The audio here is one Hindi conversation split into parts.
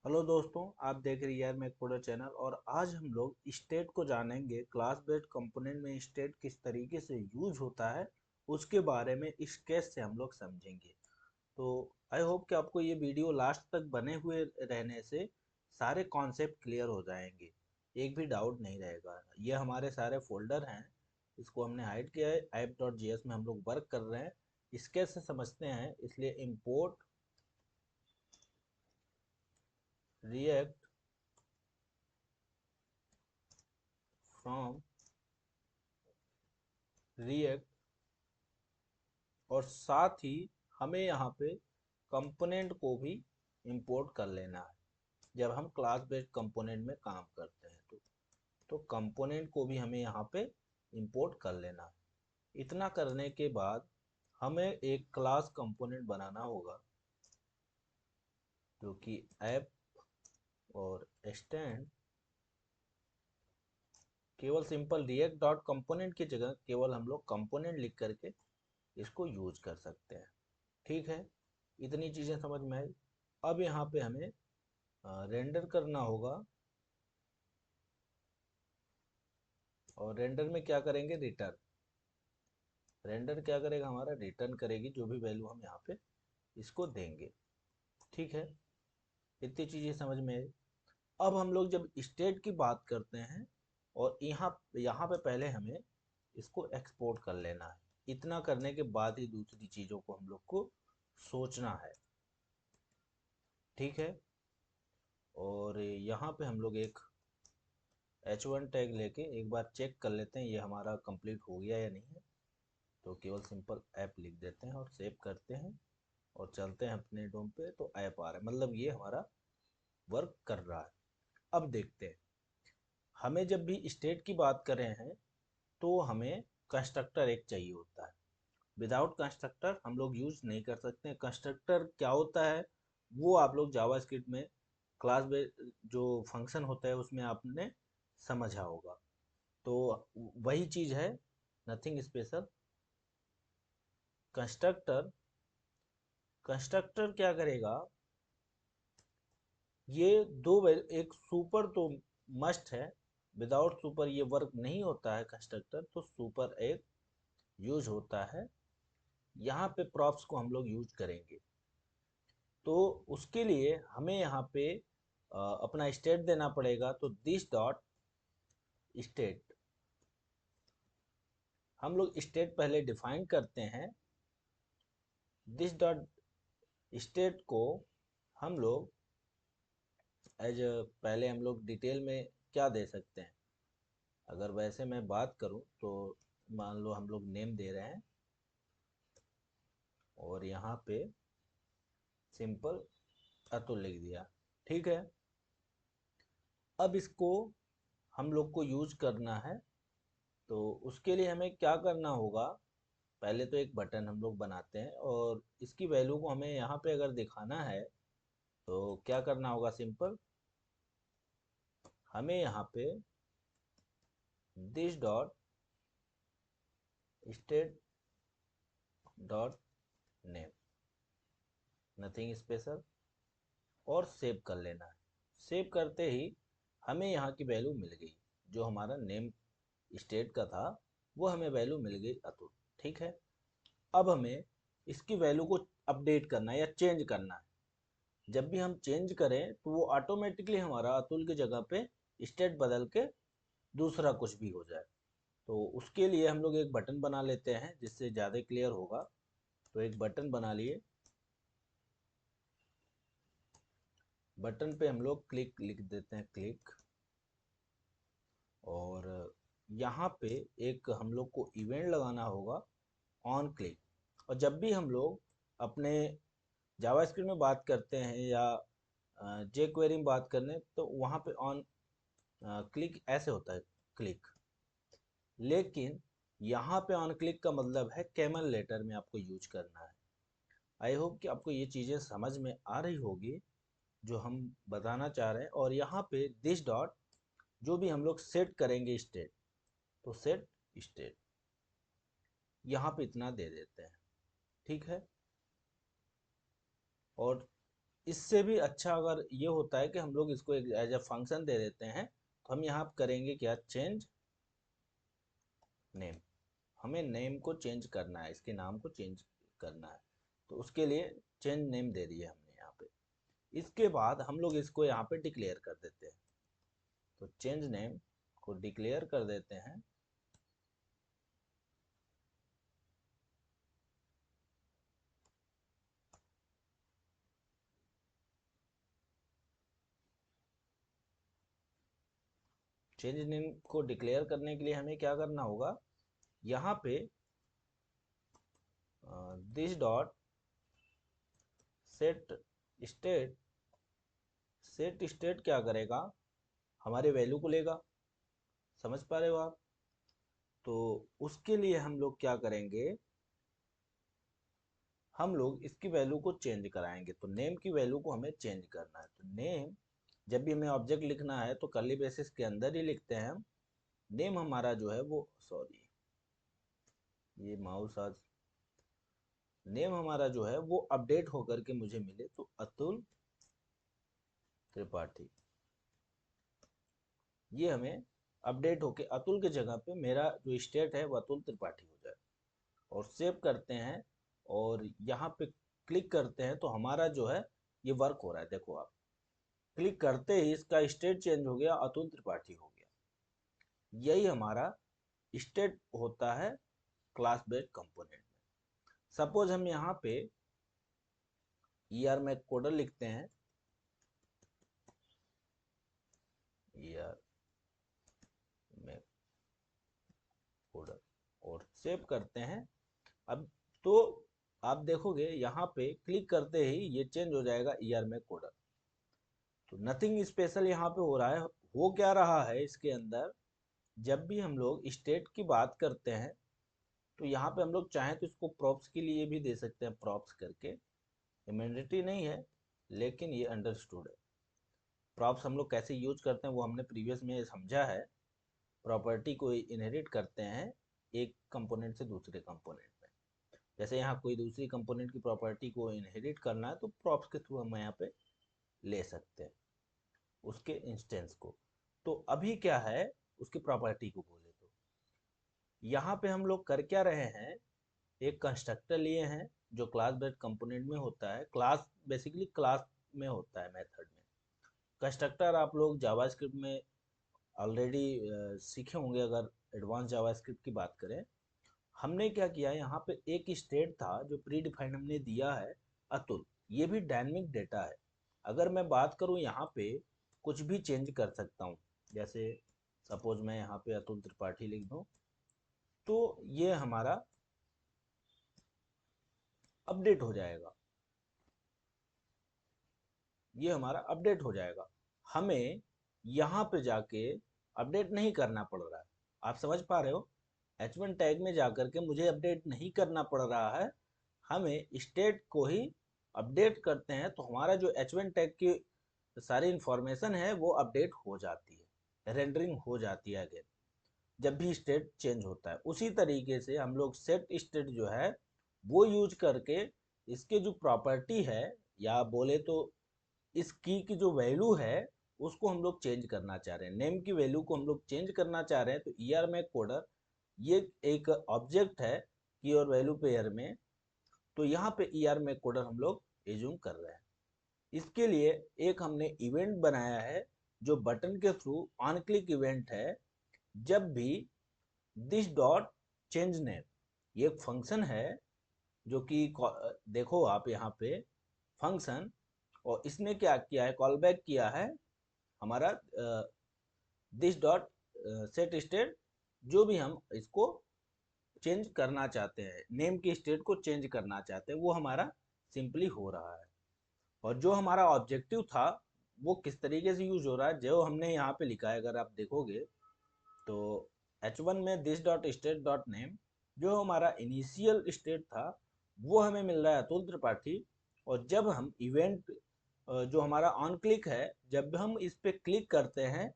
हेलो दोस्तों, आप देख रहे हैं यार मैं कोडर चैनल। और आज हम लोग स्टेट को जानेंगे। क्लास बेस्ड कंपोनेंट में स्टेट किस तरीके से यूज होता है उसके बारे में इस केस से हम लोग समझेंगे। तो आई होप कि आपको ये वीडियो लास्ट तक बने हुए रहने से सारे कॉन्सेप्ट क्लियर हो जाएंगे, एक भी डाउट नहीं रहेगा। ये हमारे सारे फोल्डर हैं, इसको हमने हाइड किया है। app.js में हम लोग वर्क कर रहे हैं, इसके से समझते हैं। इसलिए import react from react, और साथ ही हमें यहाँ पे कंपोनेंट को भी इंपोर्ट कर लेना है। जब हम क्लास बेस्ड कंपोनेंट में काम करते हैं तो कंपोनेंट को भी हमें यहाँ पे इंपोर्ट कर लेना है। इतना करने के बाद हमें एक क्लास कंपोनेंट बनाना होगा जो कि ऐप और स्टैंड। केवल सिंपल रिएक्ट डॉट कंपोनेंट की जगह केवल हम लोग कंपोनेंट लिख करके इसको यूज कर सकते हैं। ठीक है, इतनी चीज़ें समझ में आई। अब यहाँ पे हमें रेंडर करना होगा, और रेंडर में क्या करेंगे, रिटर्न। रेंडर क्या करेगा, हमारा रिटर्न करेगी जो भी वैल्यू हम यहाँ पे इसको देंगे। ठीक है, इतनी चीज़ें समझ में आई। अब हम लोग जब स्टेट की बात करते हैं, और यहाँ यहाँ पे पहले हमें इसको एक्सपोर्ट कर लेना है। इतना करने के बाद ही दूसरी चीज़ों को हम लोग को सोचना है। ठीक है, और यहाँ पे हम लोग एक h1 टैग लेके एक बार चेक कर लेते हैं ये हमारा कंप्लीट हो गया या नहीं है। तो केवल सिंपल ऐप लिख देते हैं और सेव करते हैं और चलते हैं अपने डोम पे। तो ऐप आ रहा है, मतलब ये हमारा वर्क कर रहा है। अब देखते हैं, हमें जब भी स्टेट की बात कर रहे हैं तो हमें कंस्ट्रक्टर एक चाहिए होता है। विदाउट कंस्ट्रक्टर हम लोग यूज नहीं कर सकते। कंस्ट्रक्टर क्या होता है वो आप लोग जावास्क्रिप्ट में क्लास जो फंक्शन होता है उसमें आपने समझा होगा। तो वही चीज़ है, नथिंग स्पेशल। कंस्ट्रक्टर कंस्ट्रक्टर क्या करेगा, ये एक सुपर तो मस्ट है। विदाउट सुपर ये वर्क नहीं होता है कंस्ट्रक्टर, तो सुपर एक यूज होता है। यहाँ पे प्रॉप्स को हम लोग यूज करेंगे। तो उसके लिए हमें यहाँ पे अपना स्टेट देना पड़ेगा। तो दिस डॉट स्टेट, हम लोग स्टेट पहले डिफाइन करते हैं। दिस डॉट स्टेट को हम लोग एज पहले हम लोग डिटेल में क्या दे सकते हैं। अगर वैसे मैं बात करूं तो मान लो हम लोग नेम दे रहे हैं, और यहाँ पे सिंपल अतुल लिख दिया। ठीक है, अब इसको हम लोग को यूज करना है। तो उसके लिए हमें क्या करना होगा, पहले तो एक बटन हम लोग बनाते हैं, और इसकी वैल्यू को हमें यहाँ पे अगर दिखाना है तो क्या करना होगा, सिंपल हमें यहाँ पे this dot state dot name, nothing special, और सेव कर लेना है। सेव करते ही हमें यहाँ की वैल्यू मिल गई। जो हमारा नेम स्टेट का था वो हमें वैल्यू मिल गई अतुल। ठीक है, अब हमें इसकी वैल्यू को अपडेट करना है या चेंज करना है। जब भी हम चेंज करें तो वो ऑटोमेटिकली हमारा अतुल की जगह पे स्टेट बदल के दूसरा कुछ भी हो जाए। तो उसके लिए हम लोग एक बटन बना लेते हैं जिससे ज़्यादा क्लियर होगा। तो एक बटन बना लिए, बटन पे हम लोग क्लिक लिख देते हैं, क्लिक। और यहाँ पे एक हम लोग को इवेंट लगाना होगा, ऑन क्लिक। और जब भी हम लोग अपने जावास्क्रिप्ट में बात करते हैं या जे क्वेरी में बात करने, तो वहाँ पे ऑन क्लिक ऐसे होता है, क्लिक। लेकिन यहाँ पे ऑन क्लिक का मतलब है कैमल लेटर में आपको यूज करना है। आई होप कि आपको ये चीज़ें समझ में आ रही होगी जो हम बताना चाह रहे हैं। और यहाँ पे दिस डॉट जो भी हम लोग सेट करेंगे स्टेट, तो सेट स्टेट यहाँ पे इतना दे देते हैं। ठीक है, और इससे भी अच्छा अगर ये होता है कि हम लोग इसको एक एज ए फंक्शन दे देते हैं, तो हम यहाँ करेंगे क्या, चेंज नेम। हमें नेम को चेंज करना है, इसके नाम को चेंज करना है, तो उसके लिए चेंज नेम दे दिए हमने यहाँ पे। इसके बाद हम लोग इसको यहाँ पे डिक्लेयर कर देते हैं, तो चेंज नेम को डिक्लेयर कर देते हैं। चेंज नेम को डिक्लेयर करने के लिए हमें क्या करना होगा, यहाँ पे this dot set state, set state क्या करेगा, हमारे वैल्यू को लेगा। समझ पा रहे हो आप? तो उसके लिए हम लोग क्या करेंगे, हम लोग इसकी वैल्यू को चेंज कराएंगे। तो नेम की वैल्यू को हमें चेंज करना है। तो नेम, जब भी हमें ऑब्जेक्ट लिखना है तो कर्ली ब्रेसेस के अंदर ही लिखते हैं हम। नेम हमारा जो है वो, सॉरी ये माउस आज, नेम हमारा जो है वो अपडेट होकर के मुझे मिले, तो अतुल त्रिपाठी, ये हमें अपडेट होके अतुल के जगह पे मेरा जो स्टेट है वो अतुल त्रिपाठी हो जाए। और सेव करते हैं और यहाँ पे क्लिक करते हैं, तो हमारा जो है ये वर्क हो रहा है। देखो आप, क्लिक करते ही इसका स्टेट चेंज हो गया, अतुल त्रिपाठी हो गया। यही हमारा स्टेट होता है क्लास बेस्ड कंपोनेंट में। सपोज हम यहाँ पे ER में कोडर लिखते हैं, ER में कोडर, और सेव करते हैं। अब तो आप देखोगे यहाँ पे क्लिक करते ही ये चेंज हो जाएगा ER में कोडर। तो नथिंग स्पेशल यहाँ पे हो रहा है। हो क्या रहा है इसके अंदर, जब भी हम लोग स्टेट की बात करते हैं तो यहाँ पे हम लोग चाहें तो इसको प्रॉप्स के लिए भी दे सकते हैं, प्रॉप्स करके। ये मैंडेटरी नहीं है, लेकिन ये अंडरस्टूड है। प्रॉप्स हम लोग कैसे यूज करते हैं वो हमने प्रीवियस में समझा है। प्रॉपर्टी को इनहेरिट करते हैं एक कंपोनेंट से दूसरे कंपोनेंट में। जैसे यहाँ कोई दूसरी कंपोनेंट की प्रॉपर्टी को इनहेरिट करना है तो प्रॉप्स के थ्रू हम यहाँ पे ले सकते हैं उसके इंस्टेंस को। तो अभी क्या है, उसकी प्रॉपर्टी को बोले तो यहाँ पे हम लोग कर क्या रहे हैं, एक कंस्ट्रक्टर लिए हैं जो क्लास बेस्ड कंपोनेंट में होता है। क्लास बेसिकली क्लास में होता है मेथड में। कंस्ट्रक्टर आप लोग जावास्क्रिप्ट में ऑलरेडी सीखे होंगे, अगर एडवांस जावास्क्रिप्ट की बात करें। हमने क्या किया, यहाँ पे एक स्टेट था जो प्री डिफाइंड हमने दिया है, अतुल। ये भी डायनेमिक डेटा है। अगर मैं बात करूँ यहाँ पे कुछ भी चेंज कर सकता हूँ। जैसे सपोज मैं यहाँ पे अतुल त्रिपाठी लिख दूँ, तो ये हमारा अपडेट हो जाएगा। ये हमारा अपडेट हो जाएगा। हमें यहाँ पे जाके अपडेट नहीं करना पड़ रहा है। आप समझ पा रहे हो? H1 टैग में जाकर के मुझे अपडेट नहीं करना पड़ रहा है। हमें स्टेट को ही अपडेट करते हैं तो हमारा जो H1 टैग की सारी इंफॉर्मेशन है वो अपडेट हो जाती है, रेंडरिंग हो जाती है अगेन, जब भी स्टेट चेंज होता है। उसी तरीके से हम लोग सेट स्टेट जो है वो यूज करके इसके जो प्रॉपर्टी है, या बोले तो इस की जो वैल्यू है उसको हम लोग चेंज करना चाह रहे हैं। नेम की वैल्यू को हम लोग चेंज करना चाह रहे हैं, तो ER में कोडर ये एक ऑब्जेक्ट है की और वैल्यू पेयर में। तो यहाँ पे ER में कोडर हम लोग एज्यूम कर रहे हैं। इसके लिए एक हमने इवेंट बनाया है जो बटन के थ्रू ऑन क्लिक इवेंट है। जब भी दिस डॉट चेंज नेम, ये एक फंक्शन है जो कि देखो आप यहाँ पे फंक्शन, और इसने क्या किया है, कॉल बैक किया है हमारा दिस डॉट सेट स्टेट। जो भी हम इसको चेंज करना चाहते हैं, नेम की स्टेट को चेंज करना चाहते हैं, वो हमारा सिंपली हो रहा है। और जो हमारा ऑब्जेक्टिव था वो किस तरीके से यूज हो रहा है, जो हमने यहाँ पे लिखा है, अगर आप देखोगे तो H1 में this dot state dot name, जो हमारा इनिशियल स्टेट था वो हमें मिल रहा है अतुल त्रिपाठी। और जब हम इवेंट जो हमारा ऑन क्लिक है, जब हम इस पे क्लिक करते हैं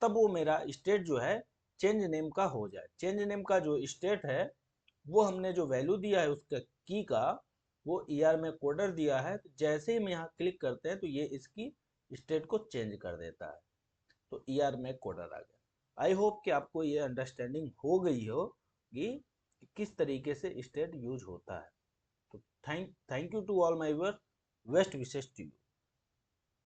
तब वो मेरा स्टेट जो है चेंज नेम का हो जाए। चेंज नेम का जो स्टेट है वो हमने जो वैल्यू दिया है उसका की का, वो ER में कोडर दिया है, तो जैसे ही हम यहाँ क्लिक करते हैं तो ये इसकी स्टेट को चेंज कर देता है, तो ER में कोडर आ गया। आई होप कि आपको ये अंडरस्टैंडिंग हो गई होगी कि किस तरीके से स्टेट यूज होता है। तो thank you to all my viewers, best wishes to you.